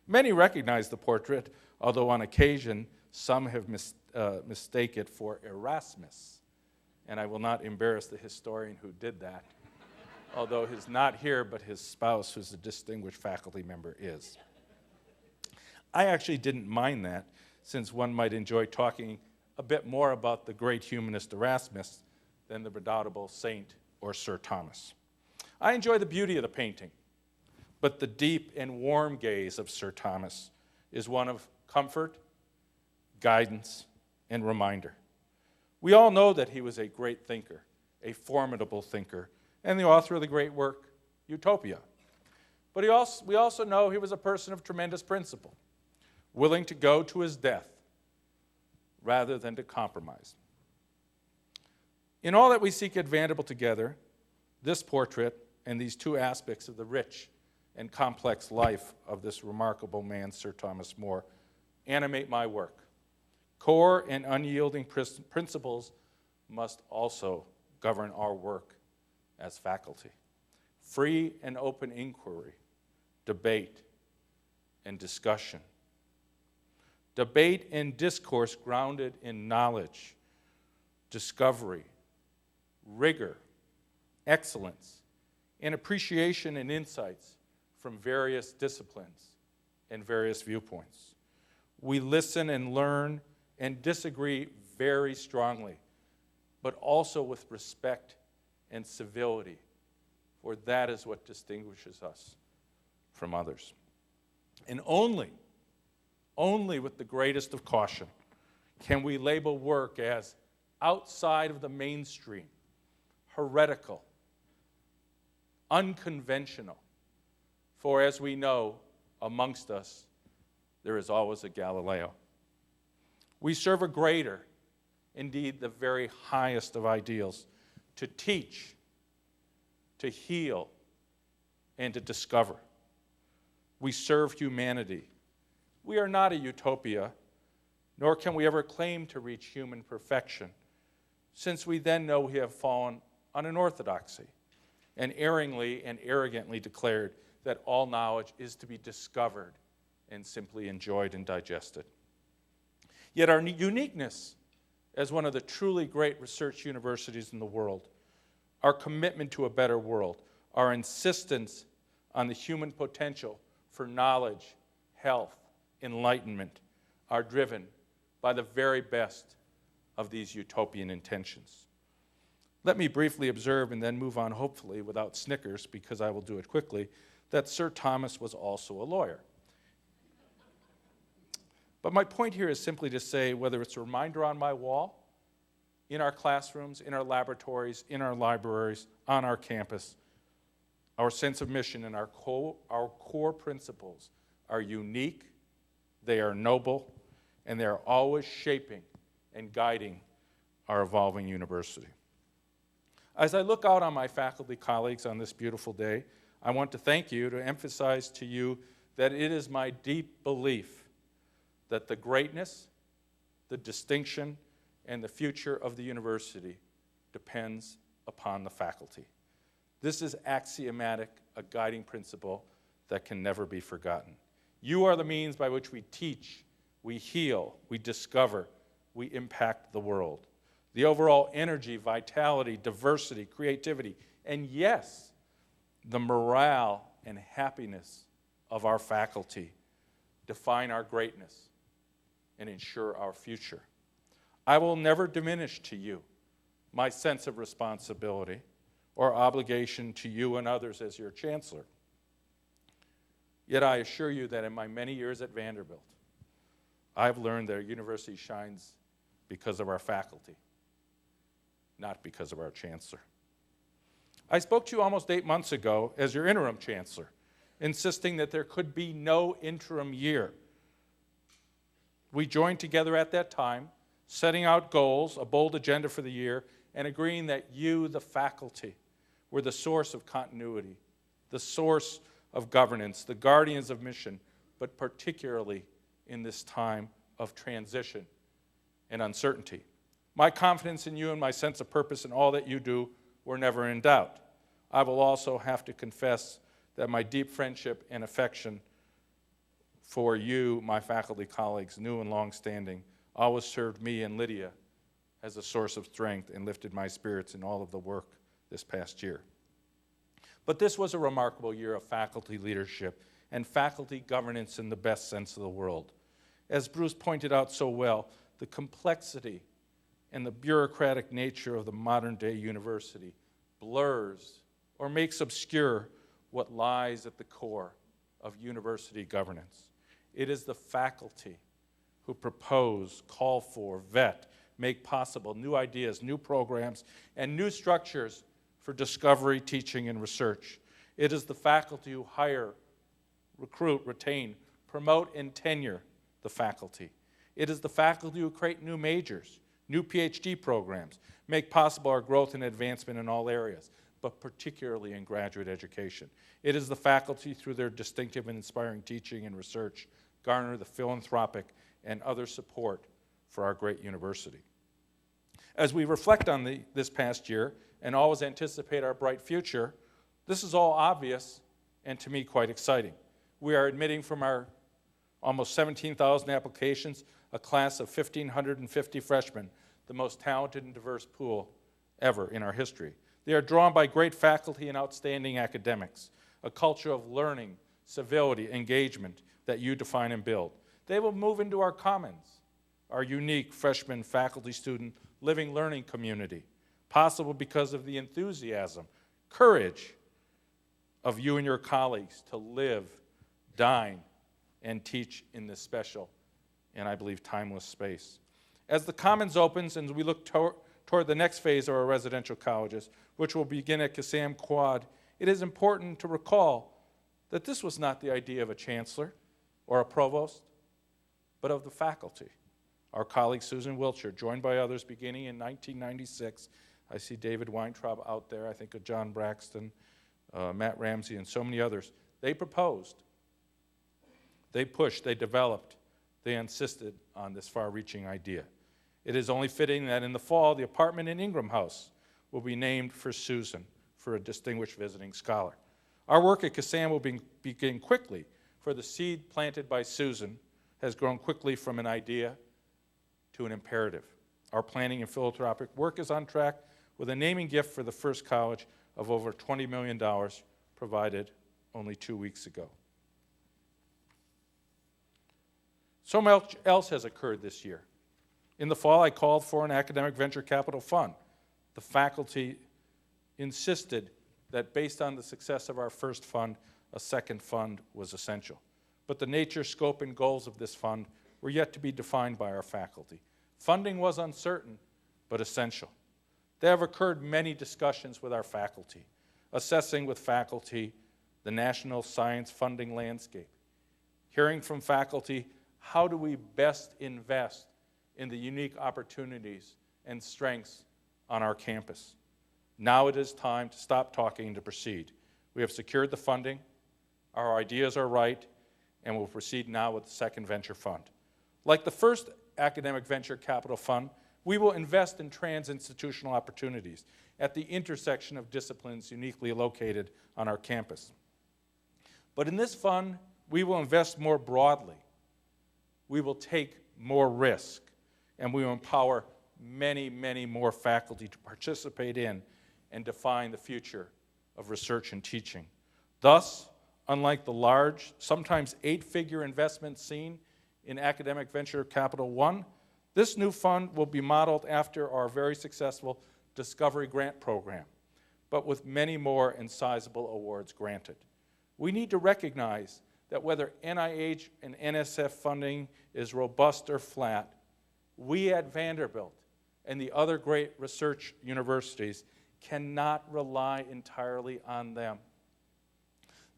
Many recognize the portrait, although on occasion some have mistake it for Erasmus. And I will not embarrass the historian who did that, although he's not here, but his spouse, who's a distinguished faculty member, is. I actually didn't mind that, since one might enjoy talking a bit more about the great humanist Erasmus than the redoubtable Saint or Sir Thomas. I enjoy the beauty of the painting, but the deep and warm gaze of Sir Thomas is one of comfort, guidance, and reminder. We all know that he was a great thinker, a formidable thinker, and the author of the great work, Utopia. But we also know he was a person of tremendous principle, willing to go to his death rather than to compromise. In all that we seek at Vanderbilt together, this portrait and these two aspects of the rich and complex life of this remarkable man, Sir Thomas More, animate my work. Core and unyielding principles must also govern our work as faculty. Free and open inquiry, debate, and discussion. Debate and discourse grounded in knowledge, discovery, rigor, excellence, and appreciation and insights from various disciplines and various viewpoints. We listen and learn and disagree very strongly, but also with respect and civility, for that is what distinguishes us from others. And only with the greatest of caution can we label work as outside of the mainstream, heretical, unconventional. For as we know, amongst us, there is always a Galileo. We serve a greater, indeed the very highest of ideals, to teach, to heal, and to discover. We serve humanity. We are not a utopia, nor can we ever claim to reach human perfection, since we then know we have fallen on an orthodoxy, and erringly and arrogantly declared that all knowledge is to be discovered and simply enjoyed and digested. Yet our uniqueness as one of the truly great research universities in the world, our commitment to a better world, our insistence on the human potential for knowledge, health, enlightenment, are driven by the very best of these utopian intentions. Let me briefly observe and then move on, hopefully without snickers, because I will do it quickly, that Sir Thomas was also a lawyer. But my point here is simply to say, whether it's a reminder on my wall, in our classrooms, in our laboratories, in our libraries, on our campus, our sense of mission and our core principles are unique, they are noble, and they are always shaping and guiding our evolving university. As I look out on my faculty colleagues on this beautiful day, I want to thank you, to emphasize to you that it is my deep belief that the greatness, the distinction, and the future of the university depends upon the faculty. This is axiomatic, a guiding principle that can never be forgotten. You are the means by which we teach, we heal, we discover, we impact the world. The overall energy, vitality, diversity, creativity, and yes, the morale and happiness of our faculty define our greatness and ensure our future. I will never diminish to you my sense of responsibility or obligation to you and others as your chancellor. Yet I assure you that in my many years at Vanderbilt, I've learned that our university shines because of our faculty, not because of our chancellor. I spoke to you almost 8 months ago as your interim chancellor, insisting that there could be no interim year. We joined together at that time, setting out goals, a bold agenda for the year, and agreeing that you, the faculty, were the source of continuity, the source of governance, the guardians of mission, but particularly in this time of transition and uncertainty. My confidence in you and my sense of purpose in all that you do were never in doubt. I will also have to confess that my deep friendship and affection for you, my faculty colleagues, new and long-standing, always served me and Lydia as a source of strength and lifted my spirits in all of the work this past year. But this was a remarkable year of faculty leadership and faculty governance in the best sense of the world. As Bruce pointed out so well, the complexity and the bureaucratic nature of the modern-day university blurs or makes obscure what lies at the core of university governance. It is the faculty who propose, call for, vet, make possible new ideas, new programs, and new structures for discovery, teaching, and research. It is the faculty who hire, recruit, retain, promote, and tenure the faculty. It is the faculty who create new majors, new PhD programs, make possible our growth and advancement in all areas. but particularly in graduate education. It is the faculty, through their distinctive and inspiring teaching and research, garner the philanthropic and other support for our great university. As we reflect on this past year and always anticipate our bright future, this is all obvious and to me quite exciting. We are admitting from our almost 17,000 applications a class of 1,550 freshmen, the most talented and diverse pool ever in our history. They are drawn by great faculty and outstanding academics, a culture of learning, civility, engagement that you define and build. They will move into our commons, our unique freshman faculty-student living learning community, possible because of the enthusiasm, courage of you and your colleagues to live, dine, and teach in this special and, I believe, timeless space. As the Commons opens and we look toward the next phase of our residential colleges, which will begin at Kassam Quad, it is important to recall that this was not the idea of a chancellor or a provost, but of the faculty. Our colleague Susan Wiltshire, joined by others beginning in 1996, I see David Weintraub out there, I think of John Braxton, Matt Ramsey, and so many others. They proposed, they pushed, they developed, they insisted on this far-reaching idea. It is only fitting that in the fall, the apartment in Ingram House will be named for Susan, for a distinguished visiting scholar. Our work at Kassam will begin quickly, for the seed planted by Susan has grown quickly from an idea to an imperative. Our planning and philanthropic work is on track with a naming gift for the first college of over $20 million provided only 2 weeks ago. So much else has occurred this year. In the fall, I called for an academic venture capital fund. The faculty insisted that based on the success of our first fund, a second fund was essential. But the nature, scope, and goals of this fund were yet to be defined by our faculty. Funding was uncertain, but essential. There have occurred many discussions with our faculty, assessing with faculty the national science funding landscape, hearing from faculty how do we best invest in the unique opportunities and strengths on our campus. Now it is time to stop talking and to proceed. We have secured the funding, our ideas are right, and we'll proceed now with the second venture fund. Like the first academic venture capital fund, we will invest in trans-institutional opportunities at the intersection of disciplines uniquely located on our campus. But in this fund, we will invest more broadly. We will take more risk, and we will empower many, many more faculty to participate in and define the future of research and teaching. Thus, unlike the large, sometimes 8-figure investments seen in Academic Venture Capital 1, this new fund will be modeled after our very successful Discovery Grant Program, but with many more and sizable awards granted. We need to recognize that whether NIH and NSF funding is robust or flat, we at Vanderbilt and the other great research universities cannot rely entirely on them.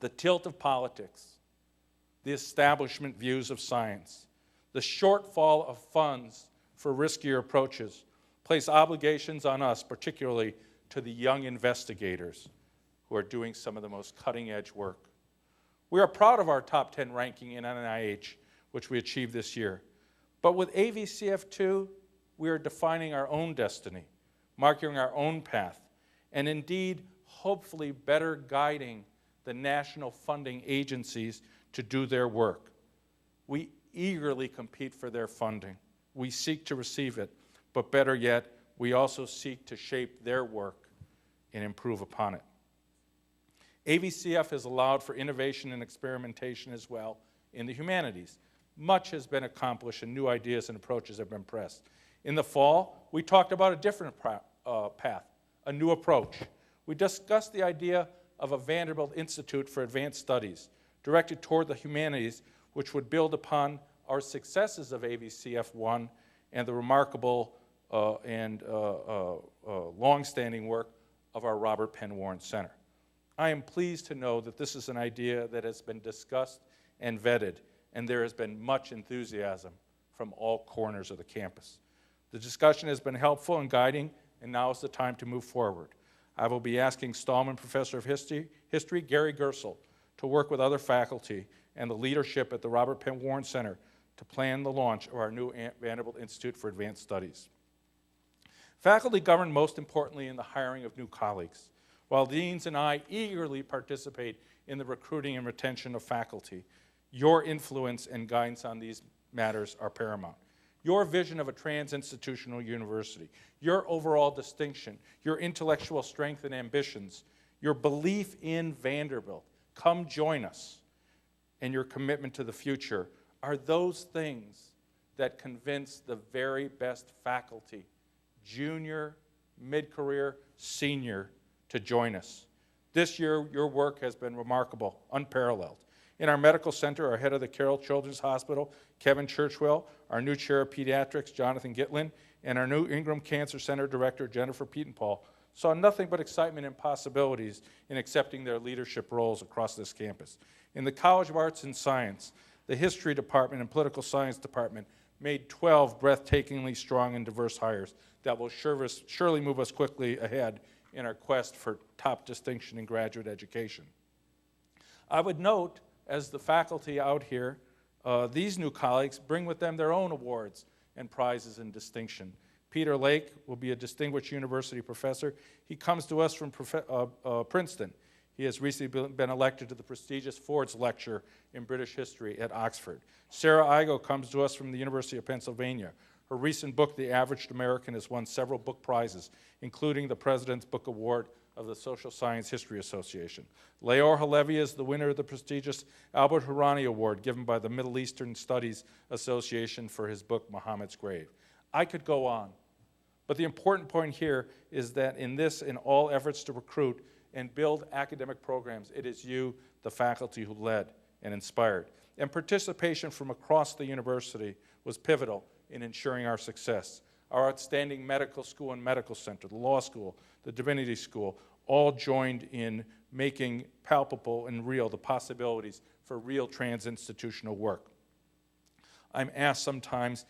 The tilt of politics, the establishment views of science, the shortfall of funds for riskier approaches place obligations on us, particularly to the young investigators who are doing some of the most cutting-edge work. We are proud of our top 10 ranking in NIH, which we achieved this year. But with AVCF2, we are defining our own destiny, marking our own path, and indeed, hopefully better guiding the national funding agencies to do their work. We eagerly compete for their funding. We seek to receive it, but better yet, we also seek to shape their work and improve upon it. AVCF has allowed for innovation and experimentation as well in the humanities. Much has been accomplished and new ideas and approaches have been pressed. In the fall, we talked about a different path, a new approach. We discussed the idea of a Vanderbilt Institute for Advanced Studies directed toward the humanities, which would build upon our successes of AVCF1 and the remarkable and long-standing work of our Robert Penn Warren Center. I am pleased to know that this is an idea that has been discussed and vetted, and there has been much enthusiasm from all corners of the campus. The discussion has been helpful and guiding, and now is the time to move forward. I will be asking Stallman Professor of History Gary Gersel to work with other faculty and the leadership at the Robert Penn Warren Center to plan the launch of our new Vanderbilt Institute for Advanced Studies. Faculty govern most importantly in the hiring of new colleagues. While deans and I eagerly participate in the recruiting and retention of faculty, your influence and guidance on these matters are paramount. Your vision of a trans-institutional university, your overall distinction, your intellectual strength and ambitions, your belief in Vanderbilt, come join us, and your commitment to the future are those things that convince the very best faculty, junior, mid-career, senior, to join us. This year, your work has been remarkable, unparalleled. In our medical center, our head of the Carroll Children's Hospital, Kevin Churchwell, our new chair of pediatrics, Jonathan Gitlin, and our new Ingram Cancer Center director, Jennifer Pietenpaul, saw nothing but excitement and possibilities in accepting their leadership roles across this campus. In the College of Arts and Science, the History Department and Political Science Department made 12 breathtakingly strong and diverse hires that will surely move us quickly ahead in our quest for top distinction in graduate education. I would note, as the faculty out here, these new colleagues bring with them their own awards and prizes and distinction. Peter Lake will be a distinguished university professor. He comes to us from Princeton. He has recently been elected to the prestigious Ford's Lecture in British History at Oxford. Sarah Igo comes to us from the University of Pennsylvania. Her recent book, The Averaged American, has won several book prizes, including the President's Book Award of the Social Science History Association. Leor Halevi is the winner of the prestigious Albert Hourani Award given by the Middle Eastern Studies Association for his book, Muhammad's Grave. I could go on, but the important point here is that in all efforts to recruit and build academic programs, it is you, the faculty, who led and inspired. And participation from across the university was pivotal in ensuring our success. Our outstanding medical school and medical center, the law school, the divinity school, all joined in making palpable and real the possibilities for real trans-institutional work. I'm asked sometimes,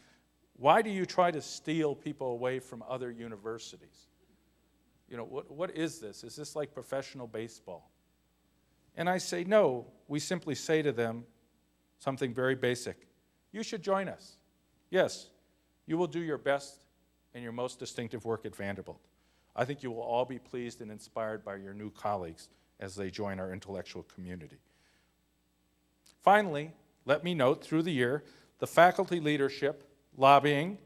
why do you try to steal people away from other universities? You know, what is this? Is this like professional baseball? And I say, no, we simply say to them something very basic. You should join us. Yes, you will do your best and your most distinctive work at Vanderbilt. I think you will all be pleased and inspired by your new colleagues as they join our intellectual community. Finally, let me note through the year, the faculty leadership, lobbying,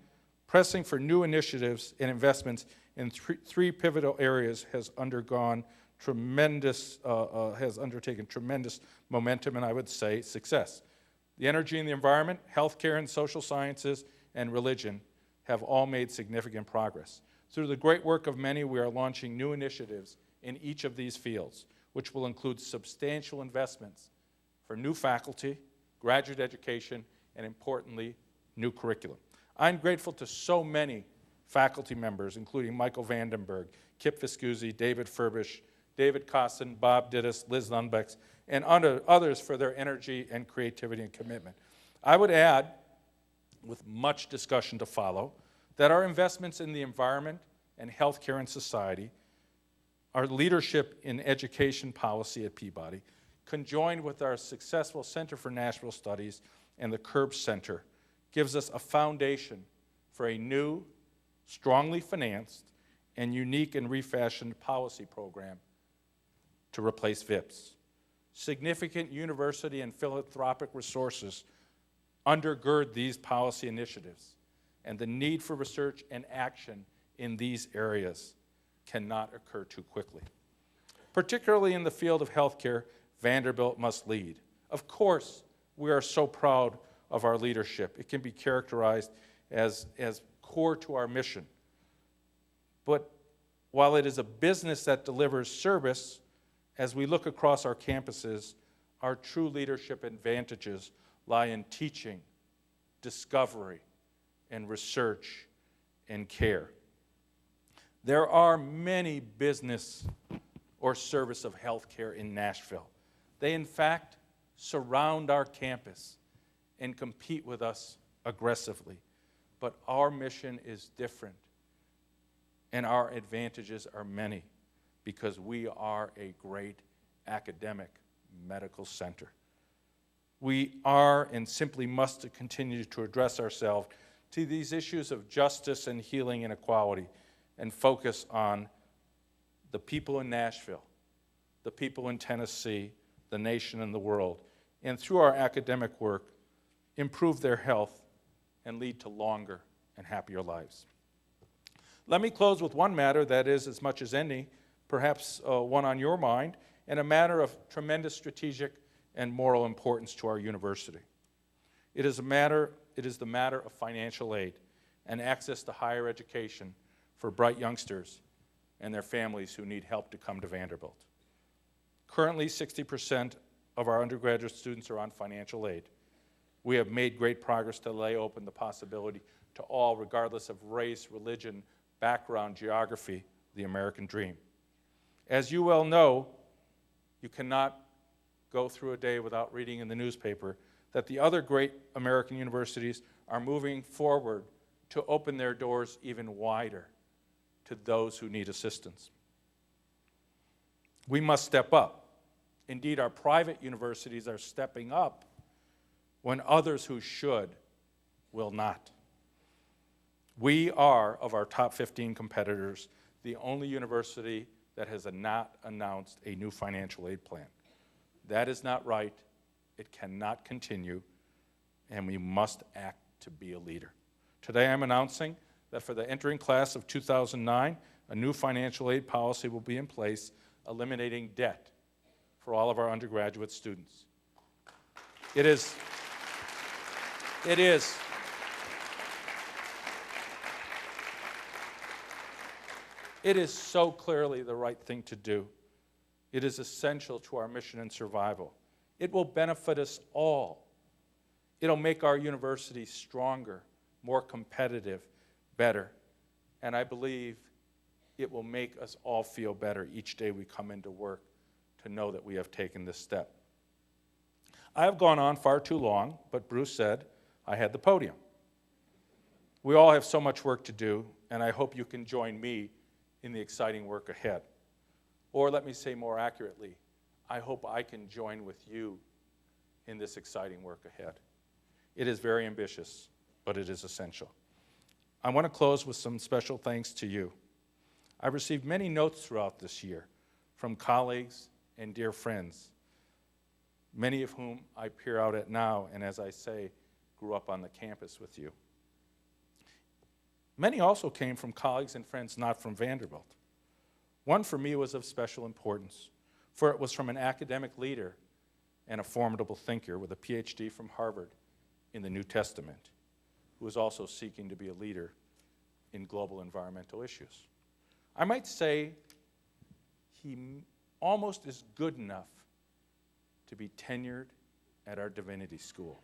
pressing for new initiatives and investments in three pivotal areas has undertaken tremendous momentum and I would say success. The energy and the environment, healthcare and social sciences, and religion have all made significant progress. Through the great work of many, we are launching new initiatives in each of these fields, which will include substantial investments for new faculty, graduate education, and importantly, new curriculum. I'm grateful to so many faculty members, including Michael Vandenberg, Kip Viscusi, David Furbish, David Costin, Bob Dittus, Liz Lundbeck, and others for their energy and creativity and commitment. I would add, with much discussion to follow, that our investments in the environment and healthcare and society, our leadership in education policy at Peabody, conjoined with our successful Center for National Studies and the Curb Center, gives us a foundation for a new, strongly financed, and unique and refashioned policy program to replace VIPs. Significant university and philanthropic resources undergird these policy initiatives, and the need for research and action in these areas cannot occur too quickly. Particularly in the field of healthcare, Vanderbilt must lead. Of course, we are so proud of our leadership. It can be characterized as core to our mission. But while it is a business that delivers service, as we look across our campuses, our true leadership advantages lie in teaching, discovery, and research and care. There are many business or service of healthcare in Nashville. They, in fact, surround our campus and compete with us aggressively. But our mission is different, and our advantages are many because we are a great academic medical center. We are and simply must continue to address ourselves to these issues of justice and healing and equality and focus on the people in Nashville, the people in Tennessee, the nation and the world, and through our academic work, improve their health and lead to longer and happier lives. Let me close with one matter that is, as much as any, perhaps one on your mind, and a matter of tremendous strategic and moral importance to our university. It is the matter of financial aid and access to higher education for bright youngsters and their families who need help to come to Vanderbilt. Currently, 60% of our undergraduate students are on financial aid. We have made great progress to lay open the possibility to all, regardless of race, religion, background, geography, the American dream. As you well know, you cannot go through a day without reading in the newspaper that the other great American universities are moving forward to open their doors even wider to those who need assistance. We must step up. Indeed, our private universities are stepping up when others who should will not. We are, of our top 15 competitors, the only university that has not announced a new financial aid plan. That is not right. It cannot continue, and we must act to be a leader. Today I'm announcing that for the entering class of 2009, a new financial aid policy will be in place, eliminating debt for all of our undergraduate students. It is so clearly the right thing to do. It is essential to our mission and survival. It will benefit us all. It'll make our university stronger, more competitive, better. And I believe it will make us all feel better each day we come into work to know that we have taken this step. I have gone on far too long, but Bruce said I had the podium. We all have so much work to do, and I hope you can join me in the exciting work ahead. Or let me say more accurately, I hope I can join with you in this exciting work ahead. It is very ambitious, but it is essential. I want to close with some special thanks to you. I've received many notes throughout this year from colleagues and dear friends, many of whom I peer out at now, and as I say, grew up on the campus with you. Many also came from colleagues and friends not from Vanderbilt. One for me was of special importance, for it was from an academic leader and a formidable thinker with a PhD from Harvard in the New Testament, who was also seeking to be a leader in global environmental issues. I might say he almost is good enough to be tenured at our divinity school,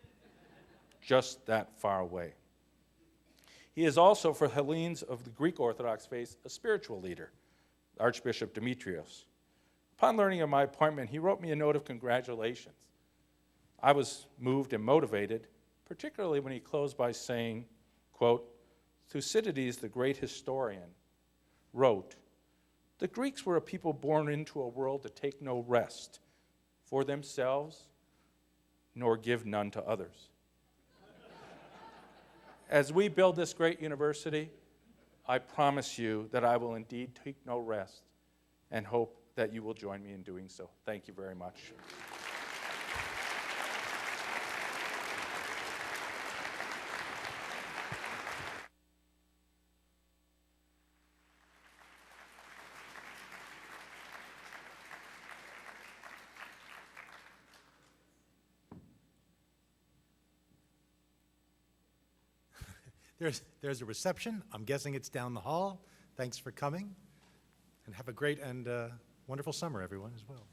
just that far away. He is also, for Hellenes of the Greek Orthodox faith, a spiritual leader, Archbishop Demetrios. Upon learning of my appointment, he wrote me a note of congratulations. I was moved and motivated, particularly when he closed by saying, quote, Thucydides, the great historian, wrote, "The Greeks were a people born into a world to take no rest for themselves, nor give none to others." As we build this great university, I promise you that I will indeed take no rest and hope that you will join me in doing so. Thank you very much. There's a reception. I'm guessing it's down the hall. Thanks for coming, and have a great and wonderful summer, everyone, as well.